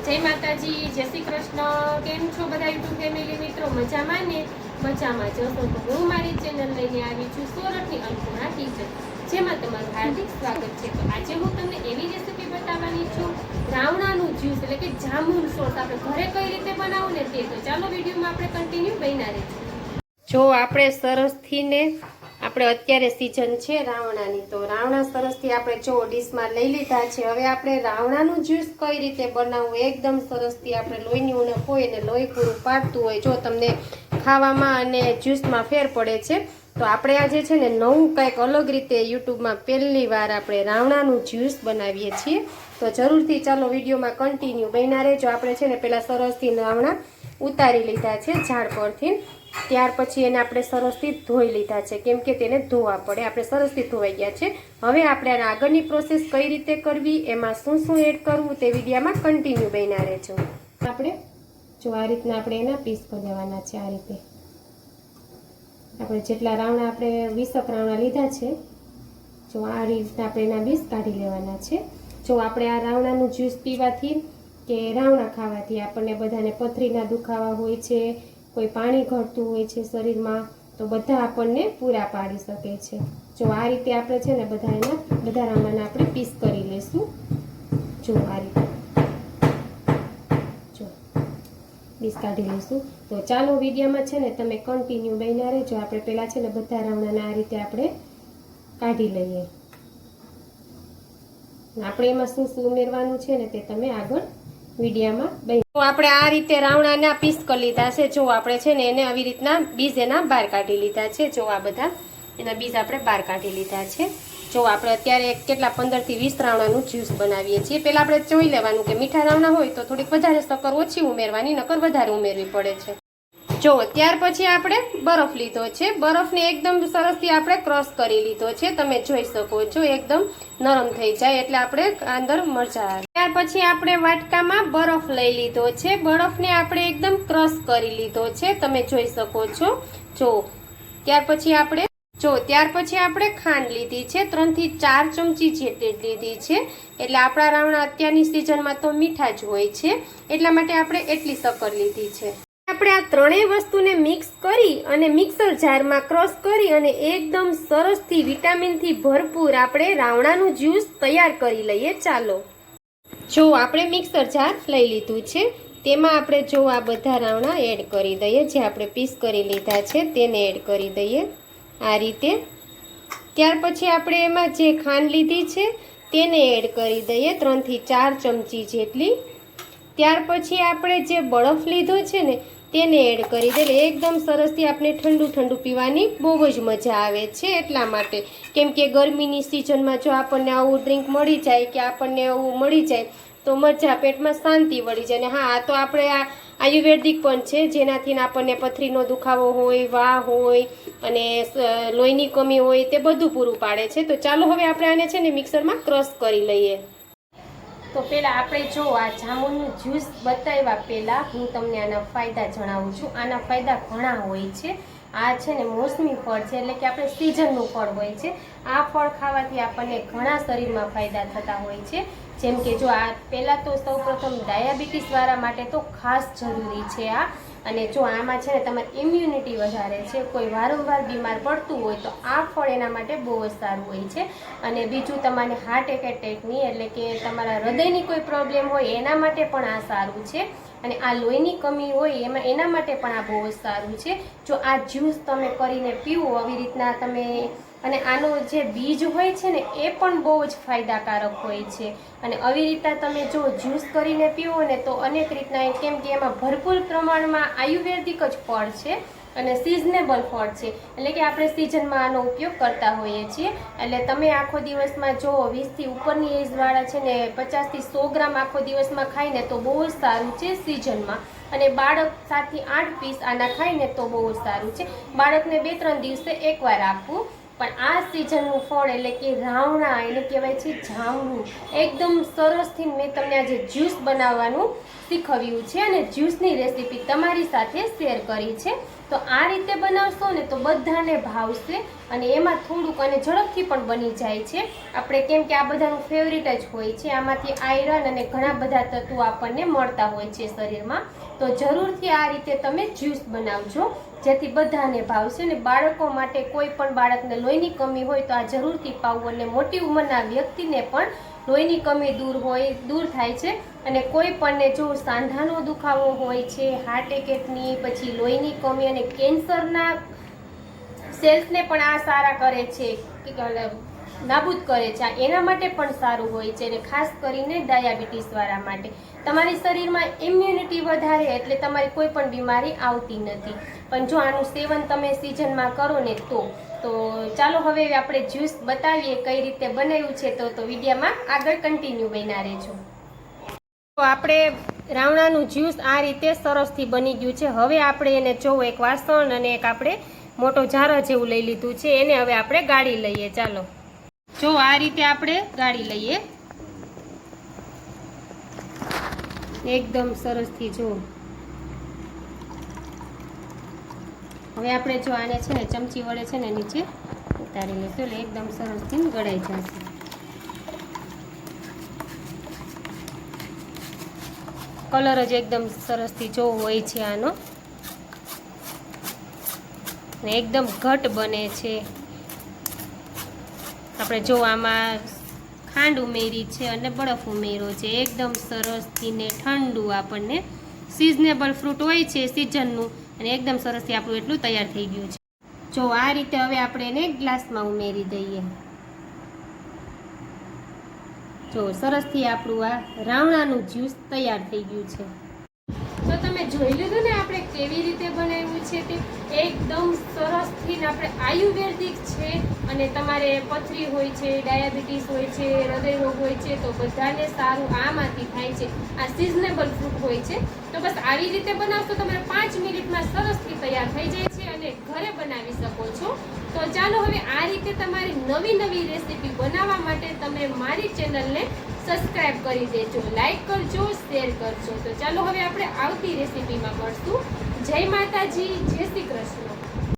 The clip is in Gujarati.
જય માતાજી, જય શ્રી કૃષ્ણ। કેમ છો બધા યુટ્યુબ ફેમિલી મિત્રો? મજામાં ને? મજામાં જશો તો હું મારી ચેનલ લઈને આવી છું સુરતની અન્નપૂર્ણા કિચન, જેમાં તમારું હાર્દિક સ્વાગત છે। તો આજે હું તમને એવી રેસીપી બતાવવાની છું, રાવણાનું જ્યુસ એટલે કે જામુન સોસ આપણે ઘરે કઈ રીતે બનાવવું ને તે। તો ચાલો વિડીયોમાં આપણે કન્ટિન્યુ બન્યા રહીશું। જો આપણે સરસથી ને આપણે અત્યારે સીઝન છે રાવણાની, તો રાવણા સરસથી આપણે જો ડીશમાં લઈ લીધા છે। હવે આપણે રાવણાનું જ્યુસ કઈ રીતે બનાવવું એકદમ સરસથી, આપણે લોહીની ઉણપ હોય અને લોહી પૂરું પાડતું હોય, જો તમને ખાવામાં અને જ્યુસમાં ફેર પડે છે, તો આપણે આજે છે ને નવું કંઈક અલગ રીતે યુટ્યુબમાં પહેલી વાર આપણે રાવણાનું જ્યુસ બનાવીએ છીએ। તો જરૂરથી ચાલો વિડીયોમાં કન્ટિન્યુ બન્યા રહેજો। આપણે છે ને પહેલાં સરસથી રાવણા ઉતારી લીધા છે ઝાડ પરથી, ત્યાર પછી એને આપણે સરસથી ધોઈ લીધા છે, કેમ કે તેને ધોવા પડે। આપણે સરસથી ધોવાઈ ગયા છે। હવે આપણે આના આગળની પ્રોસેસ કઈ રીતે કરવી, એમાં શું શું એડ કરવું તે વિડીયોમાં કન્ટિન્યુ બન્યા રહેજો। આપણે જો આ રીતના આપણે એના પીસ કરી દેવાના છે। આ રીતે આપણે જેટલા રાવણા આપણે 20 રાવણા લીધા છે, જો આ રીતના આપણે એના પીસ કાઢી લેવાના છે। જો આપણે આ રાવણાનું જ્યુસ પીવાથી કે રાવણા ખાવાથી આપણને બધાને પથરીના દુખાવા હોય છે, કોઈ પાણી ઘટતું હોય છે શરીરમાં, તો બધા આપણને પૂરા પાડી શકે છે। જો આ રીતે આપણે છે ને બધા રાવણાના આપણે પીસ કરી લઈશું। જો આ રીતે જો પીસ કાઢી લઈશું। તો ચાલો વિડીયોમાં છે ને તમે કન્ટિન્યુ બન્યા રહેજો। આપણે પહેલાં છે ને બધા રાવણાના આ રીતે આપણે કાઢી લઈએ। આપણે એમાં શું શું ઉમેરવાનું છે ને તે તમે આગળ વિડીયોમાં તો આપણે આ રીતે રાવણાના પીસ કરી લીધા છે। જો આપણે છે ને એને આવી રીતના બીજ એના બહાર કાઢી લીધા છે। જો આ બધા એના બીજ આપણે બહાર કાઢી લીધા છે। જો આપણે અત્યારે કેટલા 15 થી 20 રાવણાનું જ્યુસ બનાવીએ છીએ। પહેલા આપણે જોઈ લેવાનું કે મીઠા રાવણા હોય તો થોડીક વધારે શક્કર ઓછી ઉમેરવાની, નકર વધારે ઉમેરવી પડે છે। જો ત્યાર પછી આપણે બરફ લીધો છે, બરફને એકદમ સરસથી આપણે ક્રશ કરી લીધો છે, તમે જોઈ શકો છો એકદમ નરમ થઈ જાય એટલે આપણે અંદર મજા આવે। ત્યાર પછી આપણે વાટકામાં બરફ લઈ લીધો છે, બરફને આપણે એકદમ ક્રશ કરી લીધો છે, તમે જોઈ શકો છો। ત્યાર પછી આપણે ખાંડ લીધી છે, 3 થી 4 ચમચી જેટલી લીધી છે, એટલે આપણા રાવણા અત્યારની સિઝનમાં તો મીઠા જ હોય છે, એટલા માટે આપણે એટલી શક્કર લીધી છે। આપણે આ ત્રણેય વસ્તુને મિક્સ કરી અને મિક્સર જારમાં ક્રશ કરી અને એકદમ સરસથી વિટામિનથી ભરપૂર આપણે રાવણાનું જ્યુસ તૈયાર કરી લઈએ। ચાલો જો આપણે મિક્સર જાર લઈ લીધું છે, તેમાં આપણે જો આ બધા રાવણા એડ કરી દઈએ, જે આપણે પીસ કરી લીધા છે તેને એડ કરી દઈએ આ રીતે। ત્યાર પછી આપણે એમાં જે ખાંડ લીધી છે તેને એડ કરી દઈએ 3 થી 4 ચમચી જેટલી। ત્યાર પછી આપણે જે બરફ લીધો છે ને તેને એડ કરી દઈએ। એકદમ સરસથી આપણે ઠંડુ ઠંડુ પીવાની બહુ જ મજા આવે છે, એટલા માટે, કેમ કે ગરમીની સિઝનમાં જો આપણને આવું ડ્રિંક મળી જાય કે આપણને આવું મળી જાય તો મજા, પેટમાં શાંતિ વળી જાય। અને હા, આ તો આપણે આ આયુર્વેદિક પણ છે, જેનાથી આપણને પથરીનો દુખાવો હોય, વાહ હોય અને લોહીની કમી હોય તે બધું પૂરું પાડે છે। તો ચાલો હવે આપણે આને છે ને મિક્સરમાં ક્રશ કરી લઈએ। તો પહેલાં આપણે જો આ જામુનનું જ્યુસ બતાવ્યા પહેલાં હું તમને આના ફાયદા જણાવું છું। આના ફાયદા ઘણા હોય છે। આ છે ને મોસમી ફળ છે, એટલે કે આપણે સિઝનનું ફળ હોય છે। આ ફળ ખાવાથી આપણને ઘણા શરીરમાં ફાયદા થતા હોય છે, જેમ કે જો આ પહેલાં તો સૌપ્રથમ ડાયાબિટીસવાળા માટે તો ખાસ જરૂરી છે આ। અને જો આમાં છે ને તમારી ઇમ્યુનિટી વધારે છે, કોઈ વારંવાર બીમાર પડતું હોય તો આ ફળ એના માટે બહુ જ સારું હોય છે। અને બીજું તમારે હાર્ટ એટેકની એટલે કે તમારા હૃદયની કોઈ પ્રોબ્લેમ હોય એના માટે પણ આ સારું છે। અને આ લોહીની કમી હોય એના માટે પણ આ બહુ જ સારું છે। જો આ જ્યુસ તમે કરીને પીવો આવી રીતના તમે, અને આનો જે બીજ હોય છે ને એ પણ બહુ જ ફાયદાકારક હોય છે। અને આવી રીતના તમે જો જ્યુસ કરીને પીવો ને તો અનેક રીતના, કેમ કે એમાં ભરપૂર પ્રમાણમાં આયુર્વેદિક જ ફળ છે અને સિઝનેબલ ફળ છે, એટલે કે આપણે સિઝનમાં આનો ઉપયોગ કરતા હોઈએ છીએ। એટલે તમે આખો દિવસમાં જો 20 થી ઉપરની એજવાળા છે ને 50 થી 100 ગ્રામ આખો દિવસમાં ખાઈને તો બહુ જ સારું છે સિઝનમાં। અને બાળક 7 થી 8 પીસ આના ખાઈને તો બહુ જ સારું છે। બાળકને 2-3 દિવસે એકવાર આપવું, પણ આ સિઝનનું ફળ એટલે કે રાવણા એને કહેવાય છે જાંબુ. એકદમ સરસથી મેં તમને આજે જ્યુસ બનાવવાનું શીખવ્યું છે અને જ્યુસની રેસીપી તમારી સાથે શેર કરી છે. તો આ રીતે બનાવશો ને તો બધાને ભાવશે અને એમાં થોડુંક અને ઝડપથી પણ બની જાય છે. આપણે કેમ કે આ બધાનું ફેવરિટ જ હોય છે. આમાંથી આયરન અને ઘણા બધા તત્વો આપણને મળતા હોય છે શરીરમાં. તો જરૂરથી આ રીતે તમે જ્યુસ બનાવજો જેથી બધાને ભાવશે. ને બાળકો માટે કોઈ પણ બાળકને લોહીની કમી હોય તો આ જરૂરથી પાવું અને મોટી ઉંમરના વ્યક્તિને પણ લોહીની કમી દૂર થાય છે. અને કોઈ પણને જો સાંધાનો દુખાવો હોય છે, હાર્ટ એટેકની, પછી લોહીની કમી અને કેન્સરના સેલ્સને પણ આ સારા કરે છે, નાબૂદ કરે છે. એના માટે પણ સારું હોય છે અને ખાસ કરીને ડાયાબિટીસ વાળા માટે. તમારી શરીરમાં ઇમ્યુનિટી વધારે એટલે તમારી કોઈ પણ બીમારી આવતી નથી. પણ જો આનું સેવન તમે સિઝનમાં કરો ને તો ચાલો હવે આપણે જ્યુસ બતાવીએ કઈ રીતે બનાવ્યું છે. તો વિડીયોમાં આગળ કન્ટિન્યુ બન્યા રહેજો. તો આપણે રાવણાનું જ્યુસ આ રીતે સરસથી બની ગયું છે. હવે આપણે એને જો એક વાસણ અને એક આપણે મોટો જારો જેવું લઈ લીધું છે. એને હવે આપણે ગાળી લઈએ. ચાલો જો આ રીતે આપણે ગાળી લઈએ એકદમ સરસથી. જો હવે આપણે જો આને છે ને ચમચી વડે છે ને નીચે ઉતારી લઈશું એટલે એકદમ સરસથી ગળાઈ જશે. કલર જ એકદમ સરસથી જો હોય છે આનો ને એકદમ ઘટ બને છે. આપણે જો આમાં ખાંડ ઉમેરી છે અને બરફ ઉમેર્યો છે. એકદમ સરસથી ને ઠંડુ આપણને સિઝનેબલ ફ્રૂટ હોય છે સિઝનનું અને એકદમ સરસથી આપણું એટલું તૈયાર થઈ ગયું છે. જો આ રીતે હવે આપણે એને ગ્લાસમાં ઉમેરી દઈએ. જો સરસથી આપણું આ રાવણાનું જ્યુસ તૈયાર થઈ ગયું છે. તો તમે જોઈ લીધું ને આપણે કેવી રીતે બનાવ્યું છે તે એકદમ સરસથી. આપણે આયુર્વેદિક છે અને તમારે પથરી હોય છે, ડાયાબિટીસ હોય છે, હૃદય રોગ હોય છે તો બધાને સારું આમાંથી થાય છે. આ સિઝનેબલ ફ્રૂટ હોય છે. તો બસ આવી રીતે બનાવશો તમારે 5 મિનિટમાં સરસથી તૈયાર થઈ જાય છે અને ઘરે બનાવી શકો છો. તો ચાલો હવે આ રીતે તમારી નવી રેસીપી બનાવવા માટે તમે મારી ચેનલને સબસ્ક્રાઇબ કરી દેજો, લાઈક કરજો, શેર કરજો. તો ચાલો હવે આપણે આવતી રેસીપીમાં મળશું. જય માતાજી, જય શ્રી કૃષ્ણ.